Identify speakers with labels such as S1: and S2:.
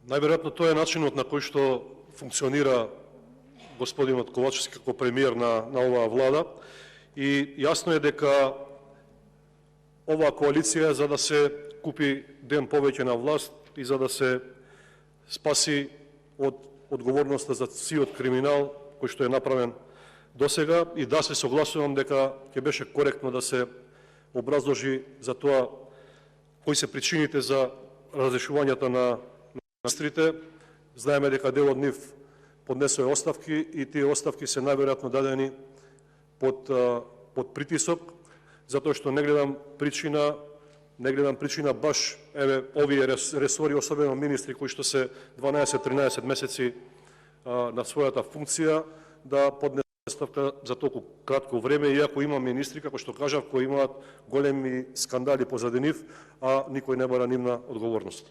S1: Најверојатно тоа е начинот на кој што функционира господинот Ковачевски како премиер на оваа влада и јасно е дека оваа коалиција е за да се купи ден повеќе на власт и за да се спаси од одговорноста за сиот криминал кој што е направен досега, и да се согласувам дека ќе беше коректно да се образложи за тоа кои се причините за разрешувањата на министрите. Знаеме дека дел од нив поднесоа оставки и тие оставки се најверојатно дадени под притисок, затоа што не гледам причина баш овие ресори, особено министри кои што се 12-13 месеци на својата функција, да поднесат оставка за толку кратко време, иако има министри, како што кажав, кои имаат големи скандали позади нив, а никој не бара нивна одговорност.